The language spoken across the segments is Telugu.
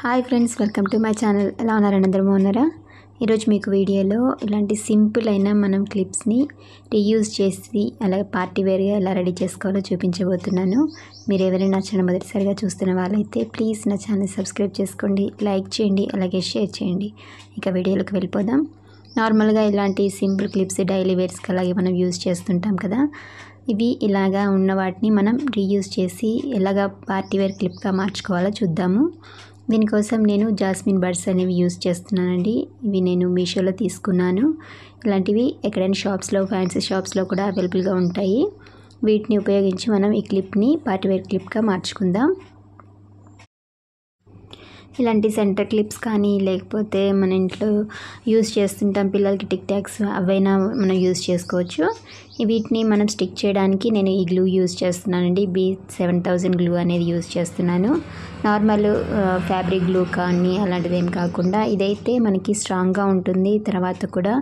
Hi friends, welcome to my channel. ఎలా ఉన్నారని అందరూ బాగున్నారా? ఈరోజు మీకు వీడియోలో ఇలాంటి సింపుల్ అయిన మనం క్లిప్స్ని రీయూజ్ చేసి అలాగే పార్టీ వేర్గా ఎలా రెడీ చేసుకోవాలో చూపించబోతున్నాను. మీరు ఎవరైనా నా ఛానల్ మొదటిసారిగా చూస్తున్న వాళ్ళైతే ప్లీజ్ నా ఛానల్ సబ్స్క్రైబ్ చేసుకోండి, లైక్ చేయండి, అలాగే షేర్ చేయండి. ఇక వీడియోలోకి వెళ్ళిపోదాం. నార్మల్గా ఇలాంటి సింపుల్ క్లిప్స్ డైలీ వేర్స్కి అలాగే మనం యూజ్ చేస్తుంటాం కదా. ఇవి ఇలాగా ఉన్న వాటిని మనం రీయూజ్ చేసి ఎలాగా పార్టీ వేర్ క్లిప్గా మార్చుకోవాలో చూద్దాము. దీనికోసం నేను జాస్మిన్ బర్డ్స్ అనేవి యూజ్ చేస్తున్నానండి. ఇవి నేను మీషోలో తీసుకున్నాను. ఇలాంటివి ఎక్కడైనా షాప్స్లో, ఫ్యాన్సీ షాప్స్లో కూడా అవైలబుల్గా ఉంటాయి. వీటిని ఉపయోగించి మనం ఈ క్లిప్ని పార్టీవేర్ క్లిప్గా మార్చుకుందాం. ఇలాంటి సెంటర్ క్లిప్స్ కానీ లేకపోతే మన ఇంట్లో యూజ్ చేస్తుంటాం పిల్లలకి టిక్ టాక్స్, అవైనా మనం యూజ్ చేసుకోవచ్చు. వీటిని మనం స్టిక్ చేయడానికి నేను ఈ గ్లూ యూజ్ చేస్తున్నానండి. B7000 గ్లూ అనేది యూజ్ చేస్తున్నాను. నార్మల్ ఫ్యాబ్రిక్ గ్లూ కానీ అలాంటిది ఏం కాకుండా ఇదైతే మనకి స్ట్రాంగ్గా ఉంటుంది. తర్వాత కూడా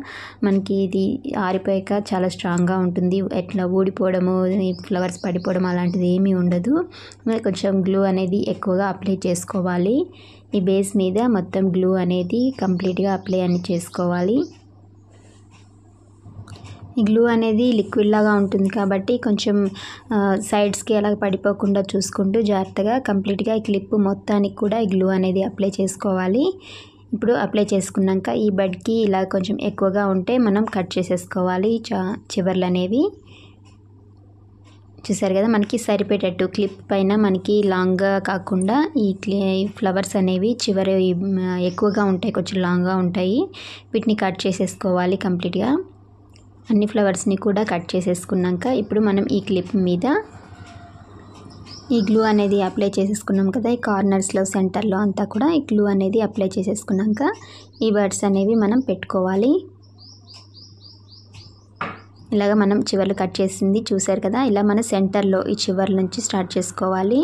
మనకి ఇది ఆరిపోయాక చాలా స్ట్రాంగ్గా ఉంటుంది. ఎట్లా ఊడిపోవడము, ఫ్లవర్స్ పడిపోవడం అలాంటిది ఏమీ ఉండదు. కొంచెం గ్లూ అనేది ఎక్కువగా అప్లై చేసుకోవాలి. ఈ బేస్ మీద మొత్తం గ్లూ అనేది కంప్లీట్గా అప్లై అని చేసుకోవాలి. ఈ గ్లూ అనేది లిక్విడ్ లాగా ఉంటుంది కాబట్టి కొంచెం సైడ్స్కి అలా పడిపోకుండా చూసుకుంటూ జాగ్రత్తగా కంప్లీట్గా ఈ క్లిప్ మొత్తానికి కూడా ఈ గ్లూ అనేది అప్లై చేసుకోవాలి. ఇప్పుడు అప్లై చేసుకున్నాక ఈ బడ్కి ఇలా కొంచెం ఎక్కువగా ఉంటే మనం కట్ చేసేసుకోవాలి చివర్లు అనేవి. చూసారు కదా, మనకి సరిపోయేటట్టు క్లిప్ పైన మనకి లాంగ్గా కాకుండా ఈ ఫ్లవర్స్ అనేవి చివరి ఎక్కువగా ఉంటాయి, కొంచెం లాంగ్గా ఉంటాయి. వీటిని కట్ చేసేసుకోవాలి కంప్లీట్గా. అన్ని ఫ్లవర్స్ని కూడా కట్ చేసేసుకున్నాక ఇప్పుడు మనం ఈ క్లిప్ మీద ఈ గ్లూ అనేది అప్లై చేసేసుకున్నాం కదా. ఈ కార్నర్స్లో, సెంటర్లో అంతా కూడా ఈ గ్లూ అనేది అప్లై చేసేసుకున్నాక ఈ బర్డ్స్ అనేవి మనం పెట్టుకోవాలి. ఇలాగ మనం చివర్లు కట్ చేసింది చూసారు కదా. ఇలా మన సెంటర్లో ఈ చివర్ల నుంచి స్టార్ట్ చేసుకోవాలి.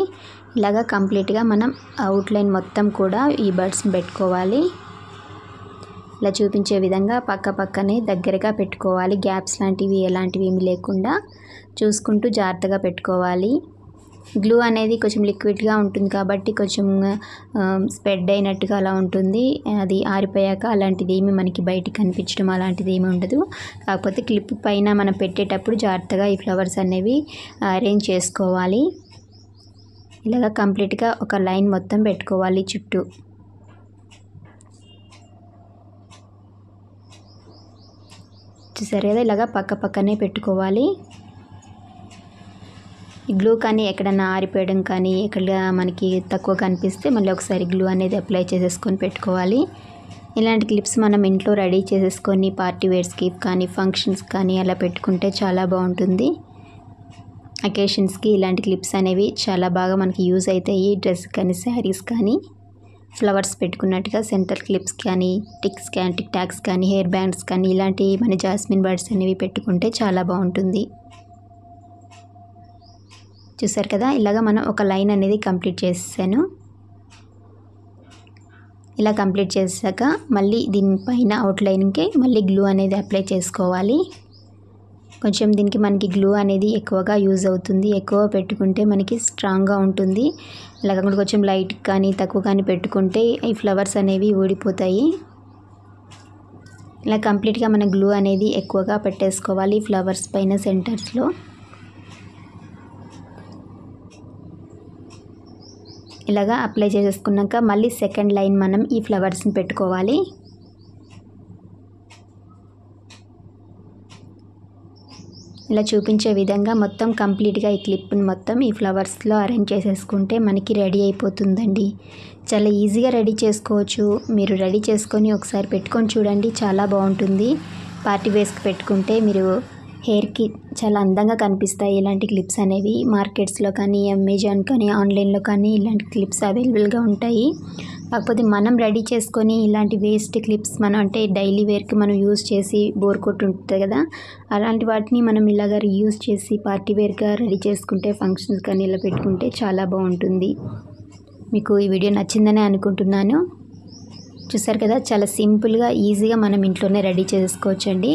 ఇలాగ కంప్లీట్గా మనం అవుట్లైన్ మొత్తం కూడా ఈ బర్డ్స్ని పెట్టుకోవాలి. ఇలా చూపించే విధంగా పక్క పక్కనే దగ్గరగా పెట్టుకోవాలి. గ్యాప్స్ లాంటివి ఎలాంటివి ఏమి లేకుండా చూసుకుంటూ జాగ్రత్తగా పెట్టుకోవాలి. గ్లూ అనేది కొంచెం లిక్విడ్గా ఉంటుంది కాబట్టి కొంచెం స్ప్రెడ్ అయినట్టుగా అలా ఉంటుంది. అది ఆరిపోయాక అలాంటిది ఏమి మనకి బయటికి కనిపించడం అలాంటిది ఏమి ఉండదు. కాకపోతే క్లిప్ పైన మనం పెట్టేటప్పుడు జాగ్రత్తగా ఈ ఫ్లవర్స్ అనేవి అరేంజ్ చేసుకోవాలి. ఇలాగ కంప్లీట్గా ఒక లైన్ మొత్తం పెట్టుకోవాలి చుట్టూ. చూసారు కదా, ఇలాగ పక్క పక్కనే పెట్టుకోవాలి. ఈ గ్లూ కానీ ఎక్కడన్నా ఆరిపోయడం కానీ ఎక్కడ మనకి తక్కువ కనిపిస్తే మళ్ళీ ఒకసారి గ్లూ అనేది అప్లై చేసేసుకొని పెట్టుకోవాలి. ఇలాంటి క్లిప్స్ మనం ఇంట్లో రెడీ చేసేసుకొని పార్టీ వేర్స్కి కానీ ఫంక్షన్స్ కానీ అలా పెట్టుకుంటే చాలా బాగుంటుంది. అకేషన్స్కి ఇలాంటి క్లిప్స్ అనేవి చాలా బాగా మనకి యూజ్ అవుతాయి. డ్రెస్ కానీ, శారీస్ కానీ, ఫ్లవర్స్ పెట్టుకున్నట్టుగా సెంటర్ క్లిప్స్ కానీ, టిక్ టాక్స్ కానీ, హెయిర్ బ్యాండ్స్ కానీ ఇలాంటి మన జాస్మిన్ బర్డ్స్ అనేవి పెట్టుకుంటే చాలా బాగుంటుంది. చూసారు కదా, ఇలాగ మనం ఒక లైన్ అనేది కంప్లీట్ చేసాను. ఇలా కంప్లీట్ చేశాక మళ్ళీ దీనిపైన అవుట్లైన్కి మళ్ళీ గ్లూ అనేది అప్లై చేసుకోవాలి. కొంచెం దీనికి మనకి గ్లూ అనేది ఎక్కువగా యూజ్ అవుతుంది. ఎక్కువ పెట్టుకుంటే మనకి స్ట్రాంగ్గా ఉంటుంది. ఇలా కాకుండా కొంచెం లైట్ కానీ తక్కువ కానీ పెట్టుకుంటే ఈ ఫ్లవర్స్ అనేవి ఊడిపోతాయి. ఇలా కంప్లీట్గా మన గ్లూ అనేది ఎక్కువగా పెట్టేసుకోవాలి ఫ్లవర్స్ పైన సెంటర్స్లో. ఇలాగా అప్లై చేసేసుకున్నాక మళ్ళీ సెకండ్ లైన్ మనం ఈ ఫ్లవర్స్ని పెట్టుకోవాలి. ఇలా చూపించే విధంగా మొత్తం కంప్లీట్గా ఈ క్లిప్ని మొత్తం ఈ ఫ్లవర్స్లో అరేంజ్ చేసేసుకుంటే మనకి రెడీ అయిపోతుందండి. చాలా ఈజీగా రెడీ చేసుకోవచ్చు. మీరు రెడీ చేసుకొని ఒకసారి పెట్టుకొని చూడండి, చాలా బాగుంటుంది. పార్టీ వేర్స్కి పెట్టుకుంటే మీరు హెయిర్కి చాలా అందంగా కనిపిస్తాయి ఇలాంటి క్లిప్స్ అనేవి. మార్కెట్స్లో కానీ, అమెజాన్ కానీ, ఆన్లైన్లో కానీ ఇలాంటి క్లిప్స్ అవైలబుల్గా ఉంటాయి. కాకపోతే మనం రెడీ చేసుకొని ఇలాంటి వేస్ట్ క్లిప్స్ మనం అంటే డైలీ వేర్కి మనం యూజ్ చేసి బోర్ కొట్టు ఉంటుంది కదా, అలాంటి వాటిని మనం ఇలాగ రీయూజ్ చేసి పార్టీ వేర్గా రెడీ చేసుకుంటే ఫంక్షన్స్ కానీ ఇలా పెట్టుకుంటే చాలా బాగుంటుంది. మీకు ఈ వీడియో నచ్చిందనే అనుకుంటున్నాను. చూసారు కదా, చాలా సింపుల్గా ఈజీగా మనం ఇంట్లోనే రెడీ చేసుకోవచ్చండి.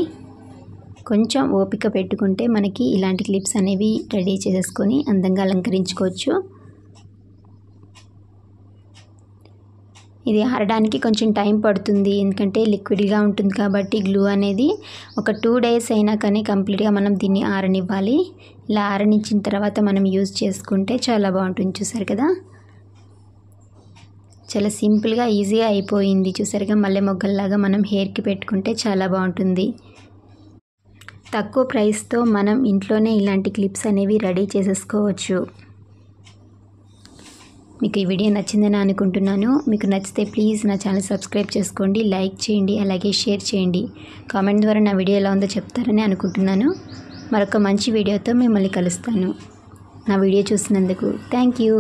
కొంచెం ఓపిక పెట్టుకుంటే మనకి ఇలాంటి క్లిప్స్ అనేవి రెడీ చేసుకొని అందంగా అలంకరించుకోవచ్చు. ఇది ఆరడానికి కొంచెం టైం పడుతుంది, ఎందుకంటే లిక్విడ్గా ఉంటుంది కాబట్టి గ్లూ అనేది ఒక 2 డేస్ అయినా కానీ కంప్లీట్గా మనం దీన్ని ఆరనివ్వాలి. ఇలా ఆరనిచ్చిన తర్వాత మనం యూజ్ చేసుకుంటే చాలా బాగుంటుంది. చూసారు కదా, చాలా సింపుల్గా ఈజీగా అయిపోయింది. చూసారుగా, మల్లె మొగ్గల్లాగా మనం హెయిర్కి పెట్టుకుంటే చాలా బాగుంటుంది. తక్కువ ప్రైస్తో మనం ఇంట్లోనే ఇలాంటి క్లిప్స్ అనేవి రెడీ చేసేసుకోవచ్చు. మీకు ఈ వీడియో నచ్చిందని అనుకుంటున్నాను. మీకు నచ్చితే ప్లీజ్ నా ఛానల్ సబ్స్క్రైబ్ చేసుకోండి, లైక్ చేయండి, అలాగే షేర్ చేయండి. కామెంట్ ద్వారా నా వీడియో ఎలా ఉందో చెప్తారని అనుకుంటున్నాను. మరొక మంచి వీడియోతో మిమ్మల్ని కలుస్తాను. నా వీడియో చూసినందుకు థ్యాంక్ యూ.